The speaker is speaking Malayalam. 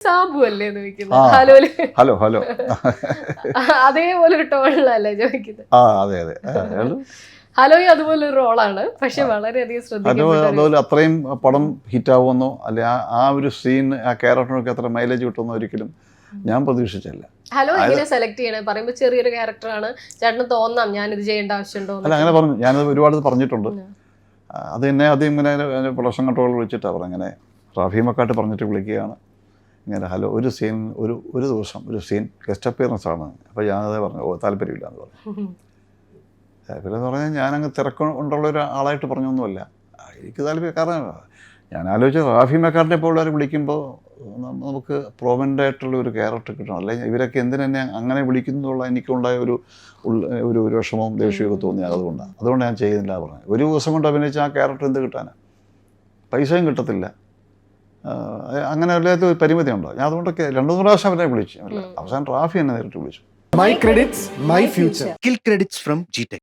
സാബു അല്ലേ ചോദിക്കുന്നത് ഹലോല് ഹലോ ഹലോ അതേപോലെ ഒരു ടോണിലല്ലേ ചോദിക്കുന്നത്. അതെ അതെ ഹലോയും അതുപോലെ ഒരു റോളാണ്, പക്ഷെ വളരെയധികം ശ്രദ്ധിക്കപ്പെട്ട അതുപോലെ അത്രയും പടം ഹിറ്റാവുമെന്നോ അല്ലെ ആ ഒരു സീൻ ആ ക്യാരക്ടറിനൊക്കെ അത്ര മൈലേജ് കിട്ടുമെന്നോ ഒരിക്കലും ഞാൻ പ്രതീക്ഷിച്ചില്ല. ഹലോ എങ്ങനെ സെലക്ട് ചെയ്യണേ? പറയുമ്പോൾ ചെറിയൊരു ക്യാരക്ടറാണ്, ചേട്ടന് തോന്നാം ഞാനിത് ചെയ്യേണ്ട ആവശ്യമുണ്ടോ? അല്ല അങ്ങനെ പറഞ്ഞു, ഞാനത് ഒരുപാട് പറഞ്ഞിട്ടുണ്ട്. അത് തന്നെ ആദ്യം ഇങ്ങനെ പ്രൊഡക്ഷൻ കൺട്രോളർ വിളിച്ചിട്ടാണ് പറഞ്ഞത്, ഇങ്ങനെ റാഫി മക്കാട്ട് പറഞ്ഞിട്ട് വിളിക്കുകയാണ് ഇങ്ങനെ ഹലോ ഒരു സീൻ ഒരു ദിവസം ഒരു സീൻ ഗസ്റ്റ് അപ്പിയറൻസ് ആണ്. അപ്പോൾ ഞാനത് പറഞ്ഞു താല്പര്യമില്ല എന്ന് പറഞ്ഞു. താല്പര്യം പറഞ്ഞാൽ ഞാനങ്ങ് തിരക്കുള്ള ഒരു ആളായിട്ട് പറഞ്ഞൊന്നുമല്ല, എനിക്ക് താല്പര്യം. കാരണം ഞാൻ ആലോചിച്ച റാഫി മക്കാട്ടിനെ പോലുള്ളവർ വിളിക്കുമ്പോൾ നമുക്ക് പ്രോമൻ്റ് ആയിട്ടുള്ള ഒരു ക്യാരക്ടർ കിട്ടണം. അല്ലെങ്കിൽ ഇവരൊക്കെ എന്തിനെന്നെ അങ്ങനെ വിളിക്കുന്നുള്ള എനിക്കുണ്ടായ ഒരു വിഷമവും ദേഷ്യമൊക്കെ തോന്നി. അതുകൊണ്ട് ഞാൻ ചെയ്യുന്നില്ല പറഞ്ഞത്. ഒരു ദിവസം കൊണ്ട് അഭിനയിച്ച ആ ക്യാരക്ടർ എന്ത് കിട്ടാനാണ്? പൈസയും കിട്ടത്തില്ല, അങ്ങനെ അല്ലാത്ത ഒരു പരിമിതി ഉണ്ടോ? ഞാൻ അതുകൊണ്ടൊക്കെ 2-3 പ്രാവശ്യം അവരെ വിളിച്ചു. അവസാനം റാഫി എന്നെ നേരിട്ട് വിളിച്ചു. My credits, my future. Kill credits from GTech.